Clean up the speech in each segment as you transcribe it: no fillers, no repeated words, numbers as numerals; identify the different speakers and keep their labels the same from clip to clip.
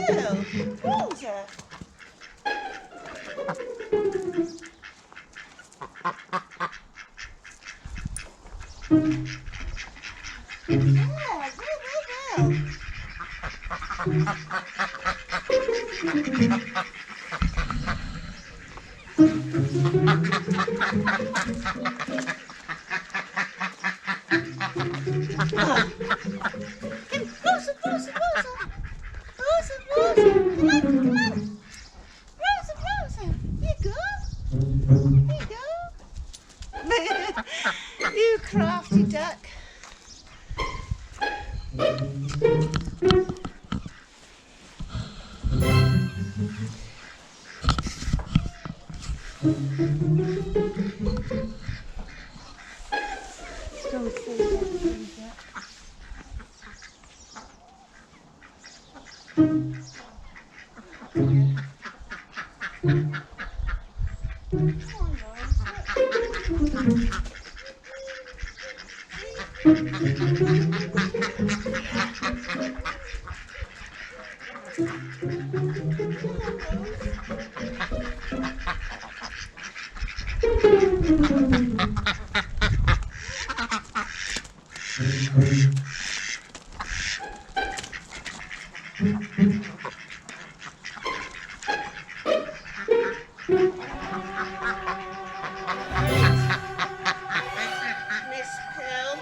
Speaker 1: Girl, Rosa. Yeah, well. Rosa, Rosa, Rosa. Rosa, Rosa. Come on, come on. Rosa, Rosa. Here you go. Here you go. You crafty duck. Don't say that, please, yeah. Miss Pearl.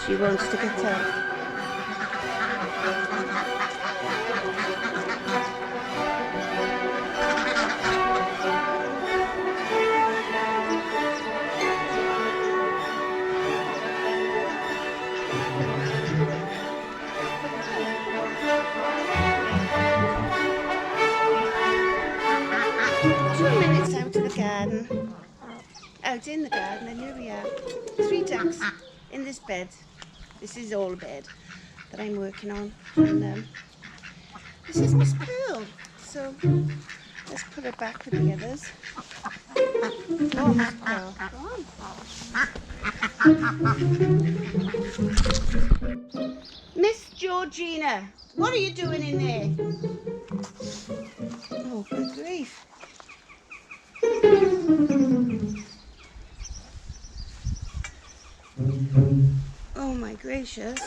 Speaker 1: She wants to get up. 2 minutes out of the garden. Out in the garden, and here we are. 3 ducks in this bed. This is all bed that I'm working on. And this is Miss Pearl. So let's put her back with the others. Oh, Miss Pearl, go on. Miss Georgina, what are you doing in there? Oh, good grief. Oh my gracious.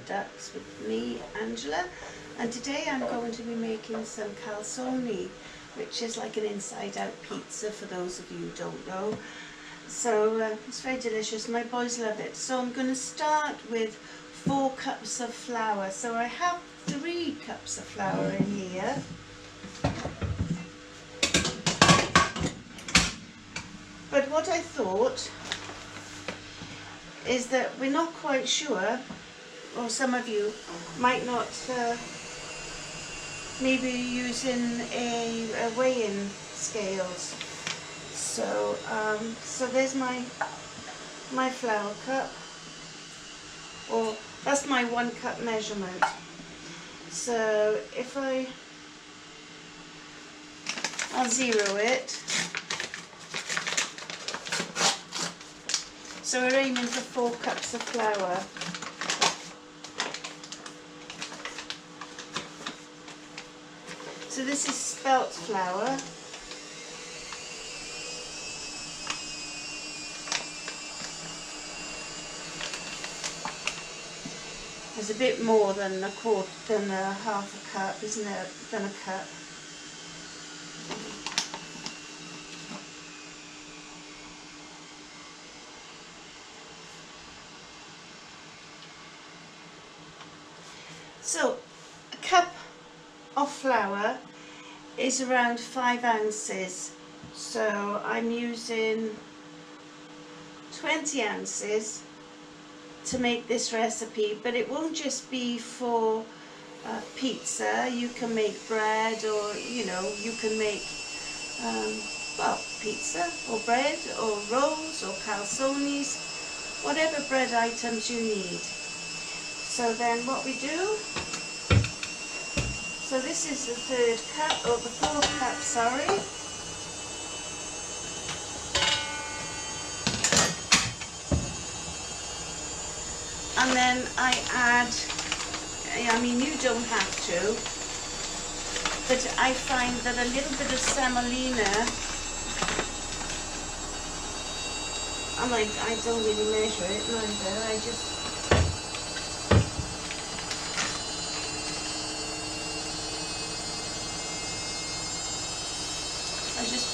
Speaker 1: Ducks with me, Angela, and today I'm going to be making some calzone, which is like an inside-out pizza for those of you who don't know. So it's very delicious. My boys love it. So I'm going to start with 4 cups of flour. So I have 3 cups of flour in here. But what I thought is that we're not quite sure, or some of you might not maybe using a weighing scales. So so there's my flour cup, or that's my 1 cup measurement. So if I'll zero it. So we're aiming for 4 cups of flour. So this is spelt flour. There's a bit more than half a cup, isn't it? Than a cup. So a cup of flour is around 5 ounces. So I'm using 20 ounces to make this recipe, but it won't just be for pizza. You can make bread, or you can make well, pizza or bread or rolls or calzones, whatever bread items you need. So then what we do, so this is the 3rd cup, or the 4th cup, sorry. And then I add, I mean, you don't have to, but I find that a little bit of semolina, and I don't really measure it neither, I just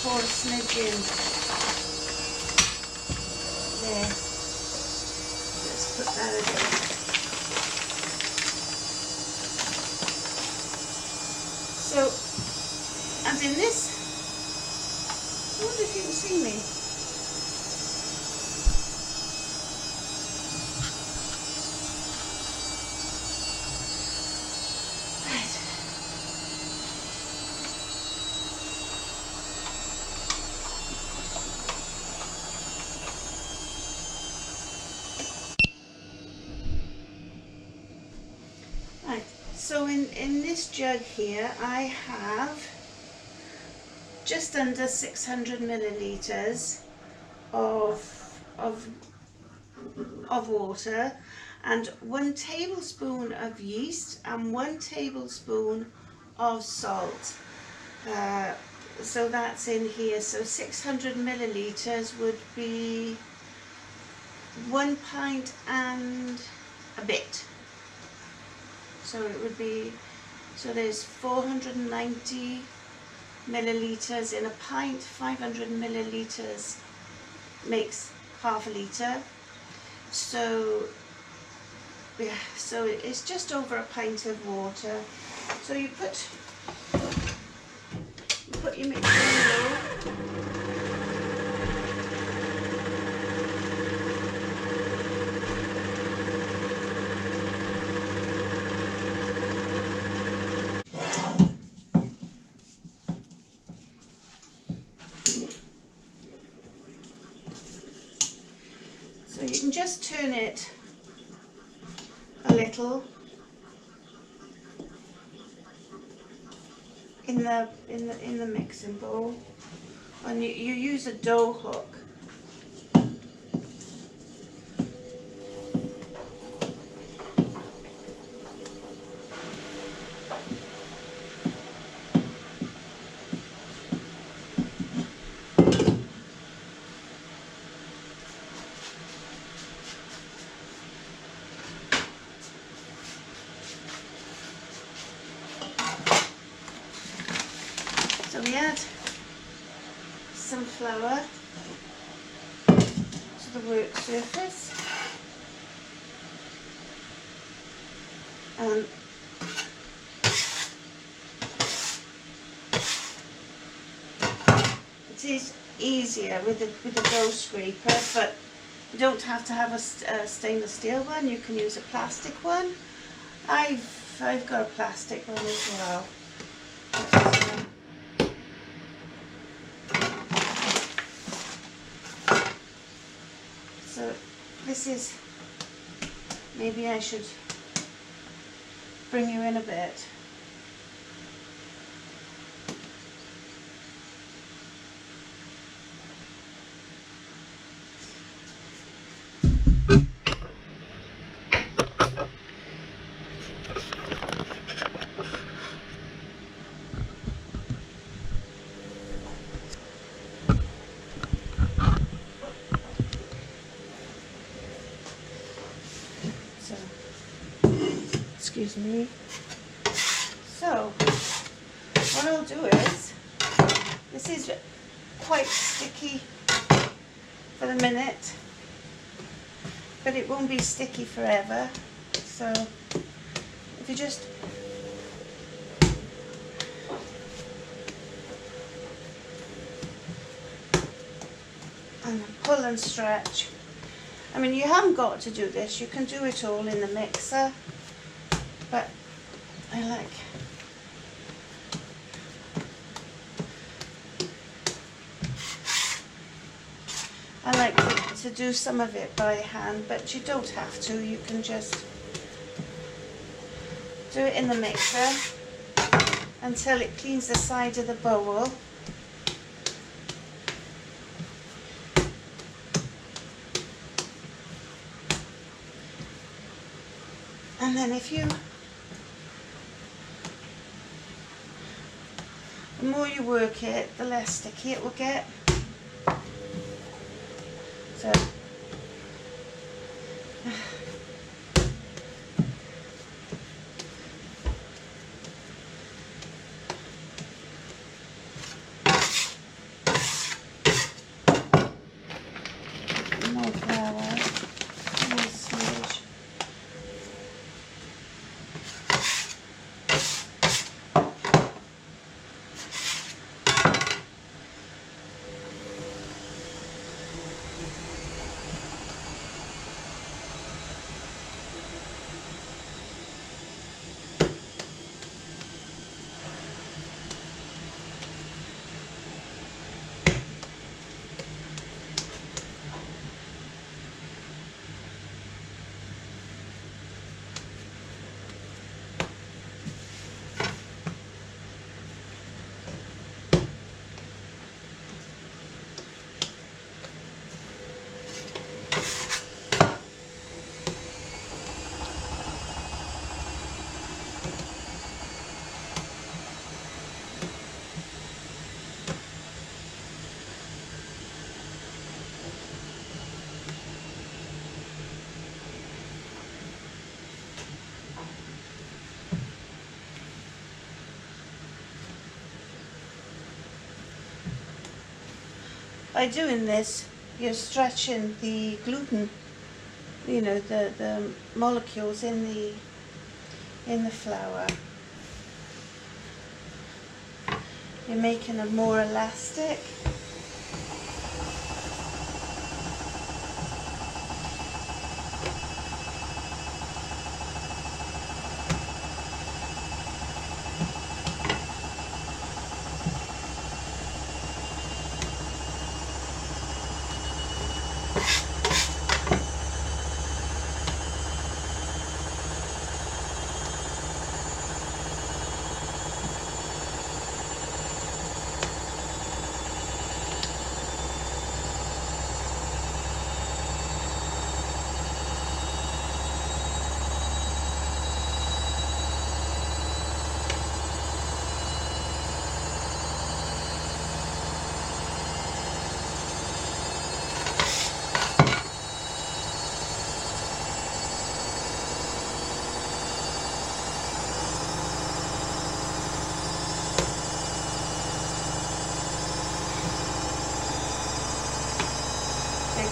Speaker 1: pour a smidge in. There. Let's put that again. So, and in this, I wonder if you can see me. Right, so in this jug here I have just under 600 millilitres of water, and 1 tablespoon of yeast and 1 tablespoon of salt. So that's in here. So 600 millilitres would be 1 pint and a bit. So it would be, so there's 490 millilitres in a pint. 500 millilitres makes half a litre. So yeah, so it's just over a pint of water. So you put your mixture in the bowl. So you can just turn it a little in the mixing bowl, and you use a dough hook. So we add some flour to the work surface, and it is easier with the dough scraper, but You don't have to have a stainless steel one. You can use a plastic one. I've got a plastic one as well. So this is, maybe I should bring you in a bit. Excuse me. So what I'll do is, this is quite sticky for the minute, but it won't be sticky forever. So if you just and pull and stretch. I mean, you haven't got to do this, you can do it all in the mixer, but I like to do some of it by hand, but you don't have to. You can just do it in the mixer until it cleans the side of the bowl. And then the more you work it, the less sticky it will get. So more flour, more smudge. By doing this, you're stretching the gluten, you know, the molecules in the flour. You're making it more elastic.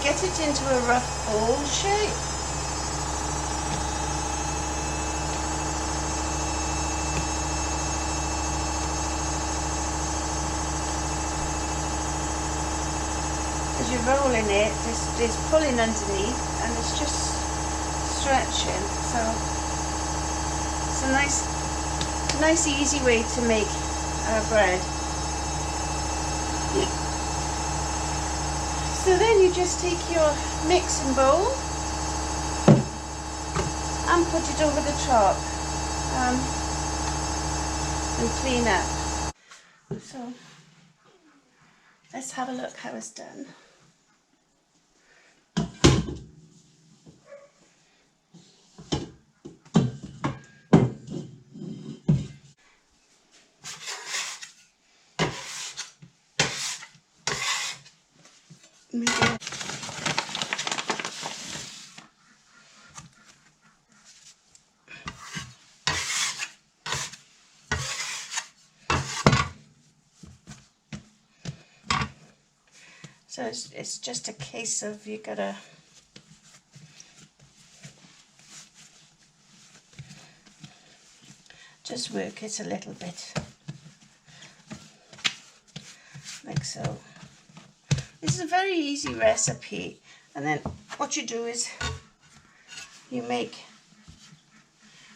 Speaker 1: Get it into a rough ball shape. as you're rolling it, it's pulling underneath and it's just stretching. So it's a nice easy way to make bread. So then you just take your mixing bowl and put it over the top and clean up. So let's have a look how it's done. So it's just a case of you gotta just work it a little bit, like so. This is a very easy recipe, and then what you do is you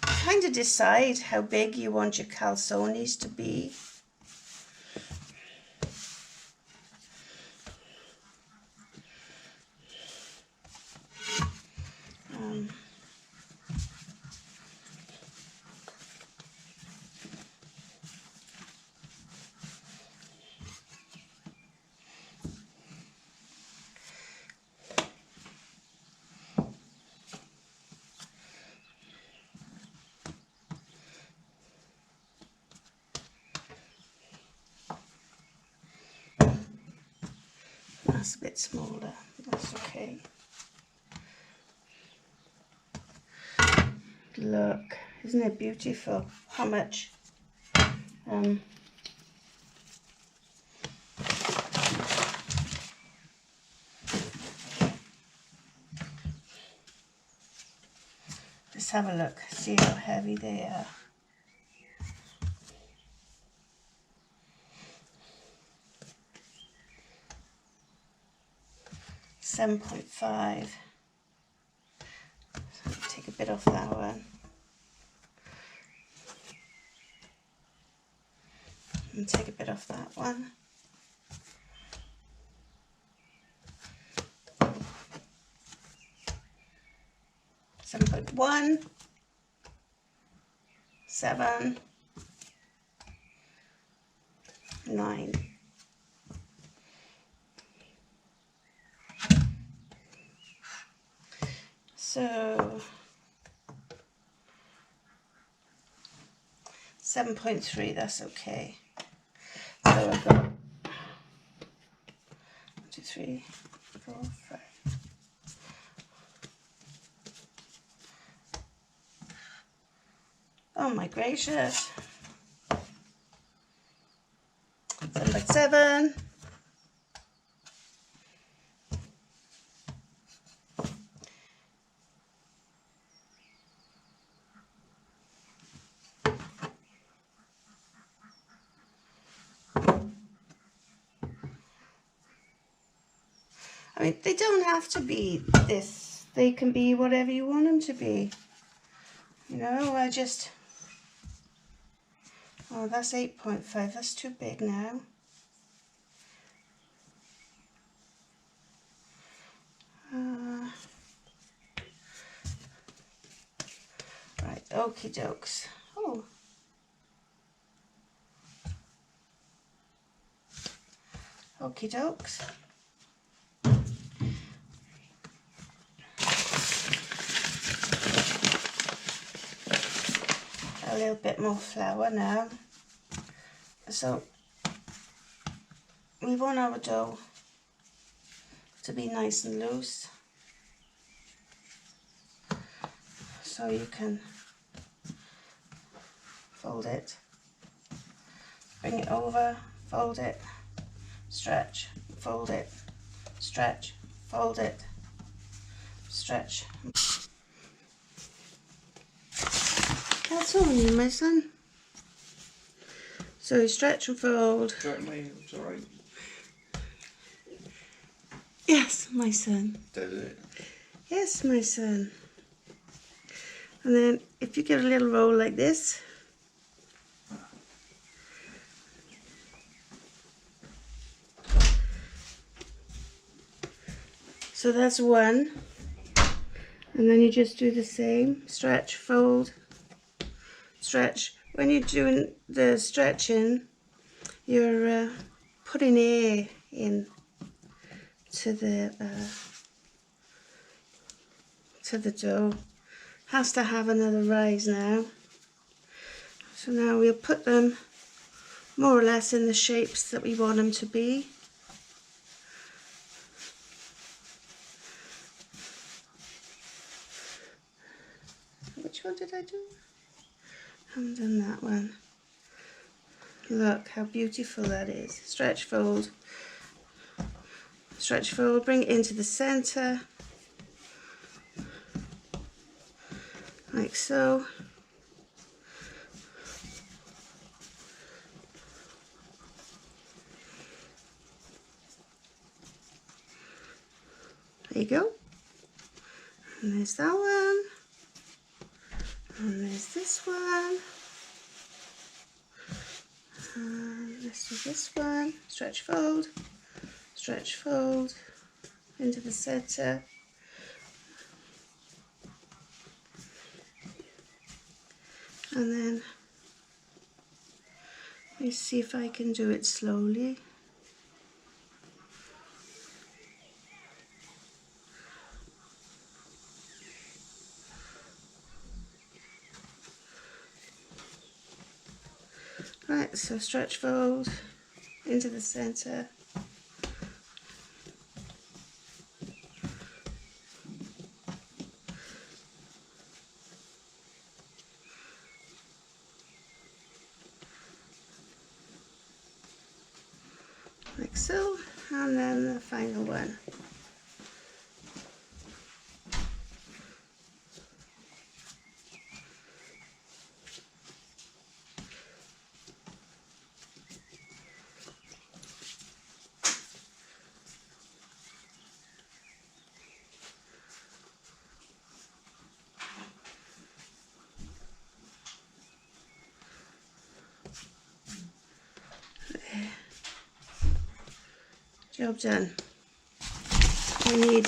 Speaker 1: kind of decide how big you want your calzones to be. That's a bit smaller, that's okay. Look, isn't it beautiful? How much let's have a look, see how heavy they are. $7.5. So take a bit off that one. And take a bit off that one. $7.1. 7. 9. So 7.3, that's okay. So I've got 1, 2, 3, 4, 5. Oh my gracious. 7.7. I mean, they don't have to be this. They can be whatever you want them to be. You know, oh, that's 8.5. That's too big now. Right, okie dokes. Oh. Okie dokes. A little bit more flour now. So we want our dough to be nice and loose. So you can fold it, bring it over, fold it, stretch, fold it, stretch, fold it, stretch. That's all you, my son. So you stretch and fold.
Speaker 2: Certainly, it's alright.
Speaker 1: Yes, my son.
Speaker 2: Does it?
Speaker 1: Yes, my son. And then if you give a little roll like this, so that's one, and then you just do the same, stretch, fold, stretch. When you're doing the stretching, you're putting air in to the dough. Has to have another rise now. So now we'll put them more or less in the shapes that we want them to be. Which one did I do? I haven't done that one. Look how beautiful that is. Stretch, fold, bring it into the center, like so. There you go. And there's that one. And there's this one. And let's do this one. Stretch, fold, into the center. And then let me see if I can do it slowly. Right, so stretch, fold, into the center. Like so, and then the final one. Job done. We need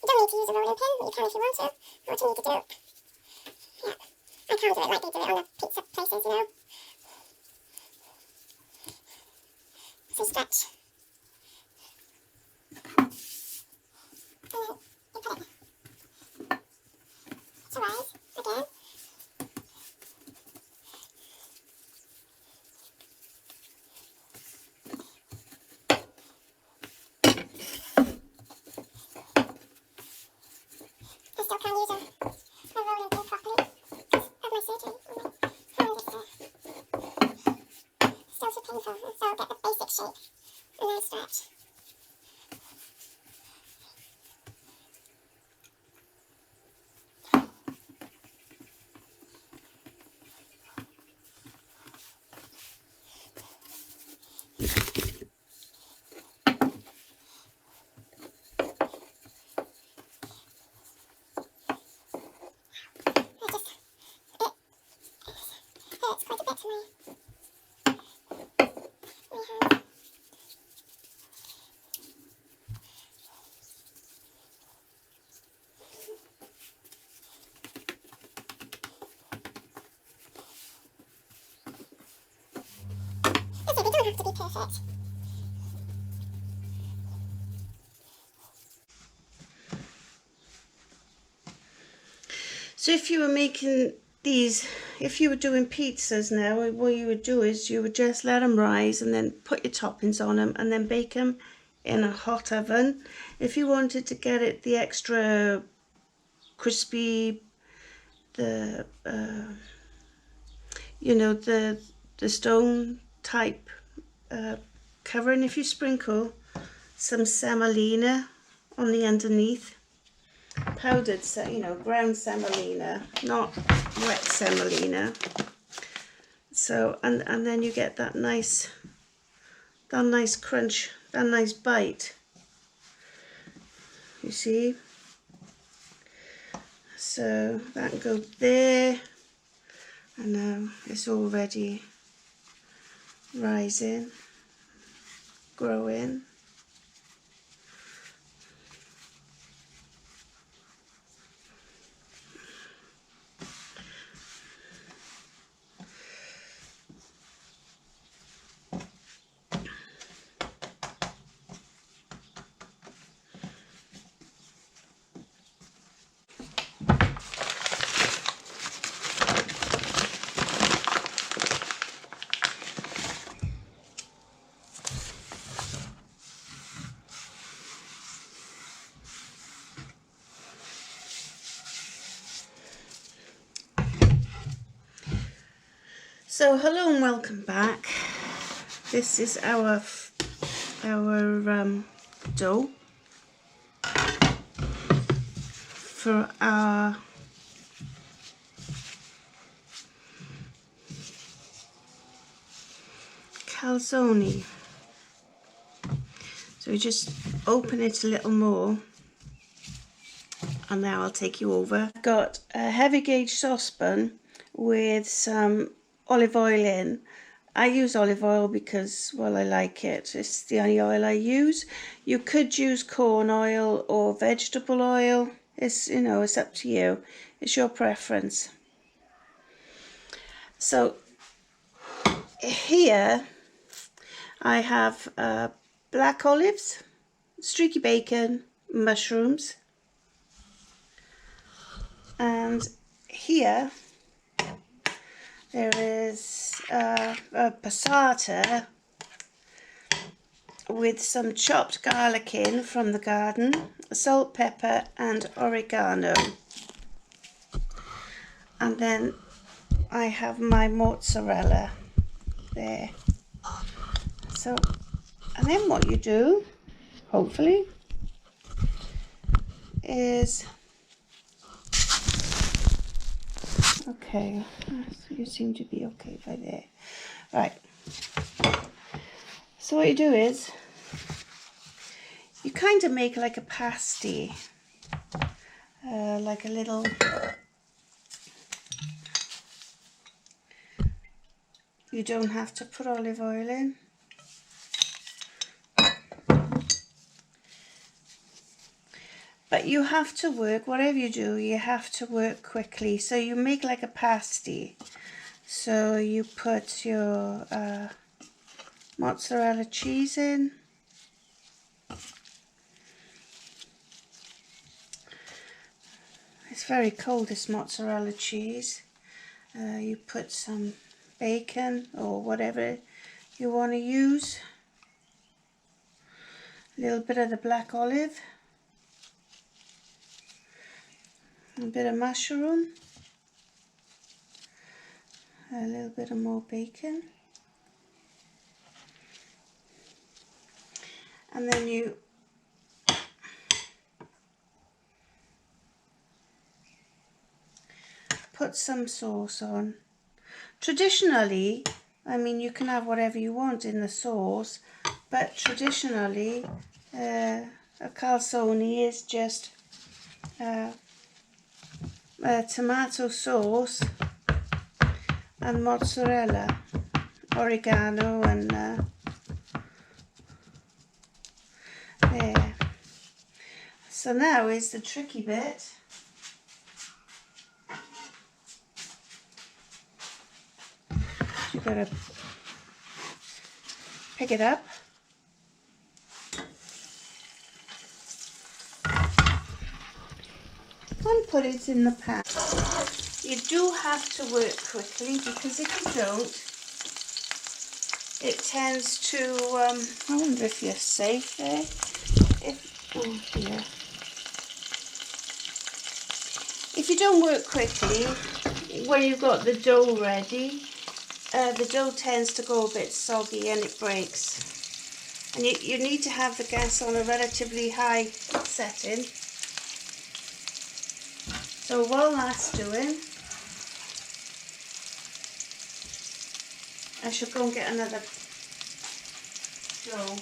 Speaker 3: You don't need to use a rolling pin, but you can if you want to. Or do you need to do it? Yeah. I can do it like they do it on the pizza places, you know. So stretch. And then you put it to rise again. I still can't use a rolling pin properly because of my surgery on my hand. It's still too painful, so I'll get the basic shape and then stretch. Hurts quite a bit to my hand. That's it, they don't have to be perfect.
Speaker 1: So if you were making these, if you were doing pizzas now, what you would do is you would just let them rise and then put your toppings on them and then bake them in a hot oven. If you wanted to get it the extra crispy, the you know, the stone type covering, if you sprinkle some semolina on the underneath, powdered, ground semolina, not wet semolina. So, and then you get that nice crunch, that nice bite. You see? So that can go there, and now it's already rising, growing. So hello and welcome back. This is our dough for our calzone. So we just open it a little more, and now I'll take you over. I've got a heavy gauge saucepan with some olive oil in. I use olive oil because, well, I like it. It's the only oil I use. You could use corn oil or vegetable oil. It's, it's up to you. It's your preference. So here I have black olives, streaky bacon, mushrooms, and here there is a passata with some chopped garlic in from the garden, salt, pepper and oregano. And then I have my mozzarella there. So, and then what you do, hopefully, is, okay, you seem to be okay by there. Right. So what you do is, you kind of make like a pasty, like a little, you don't have to put olive oil in. But you have to work, whatever you do, you have to work quickly. So you make like a pasty. So you put your mozzarella cheese in. It's very cold, this mozzarella cheese. You put some bacon or whatever you want to use. A little bit of the black olive. A bit of mushroom. A little bit of more bacon. And then you put some sauce on. Traditionally, I mean, you can have whatever you want in the sauce, but traditionally a calzone is just tomato sauce and mozzarella, oregano and there. So now is the tricky bit. You've got to pick it up. And put it in the pan. You do have to work quickly, because if you don't, it tends to, I wonder if you're safe there. Oh dear. If you don't work quickly, when you've got the dough ready, the dough tends to go a bit soggy and it breaks. And you need to have the gas on a relatively high setting. So while that's doing, I should go and get another dough.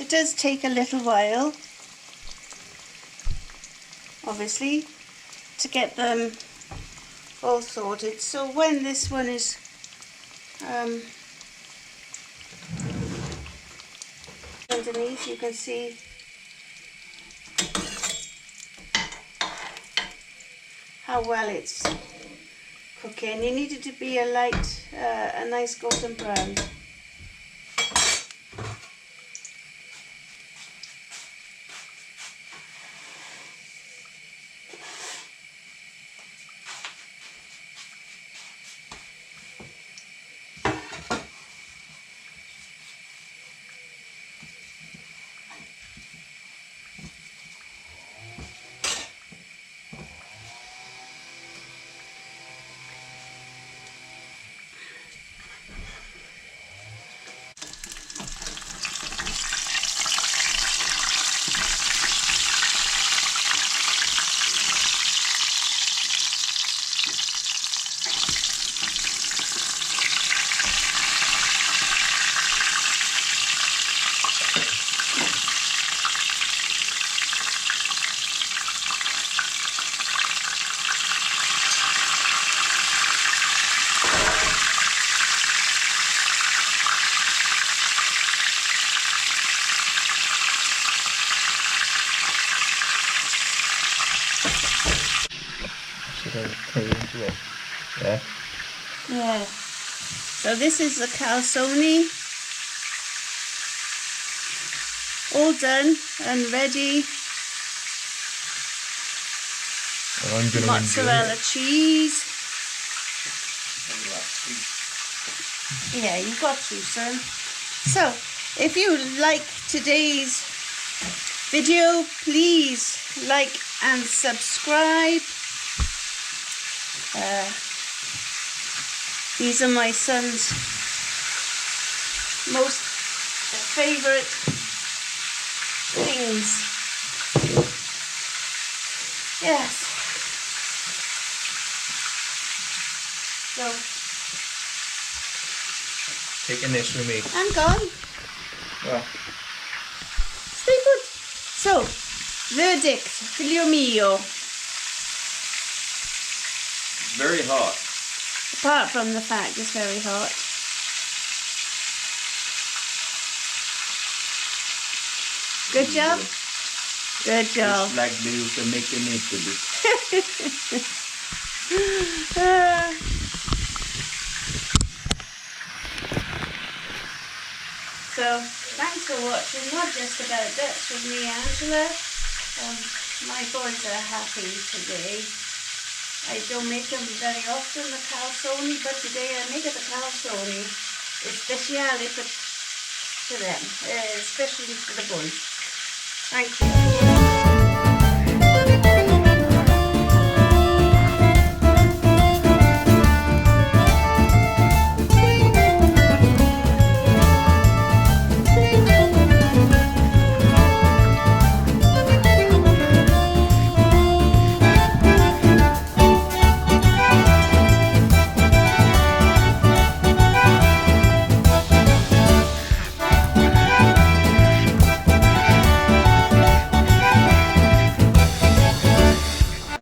Speaker 1: It does take a little while, obviously, to get them all sorted. So when this one is underneath, you can see how well it's cooking. You need it to be a light, a nice golden brown.
Speaker 2: Into it. Yeah.
Speaker 1: Yeah. So this is the calzone, all done and ready.
Speaker 2: And I'm going to
Speaker 1: Mozzarella cheese. Yeah, you've got to, son. So, if you like today's video, please like and subscribe. These are my son's most favourite things. Yes. So,
Speaker 2: taking this with me.
Speaker 1: I'm gone.
Speaker 2: Well,
Speaker 1: Stay put. So, verdict, figlio mio.
Speaker 2: very hot.
Speaker 1: Apart from the fact it's very hot. Good job? Good job.
Speaker 2: Just like they used to make it into this.
Speaker 1: So, thanks for watching. Not just about Dutch with me, Angela. My boys are happy today. I don't make them very often, the calzone, but today I make it the calzone. È speciale to them, especially for the boys. Thank you.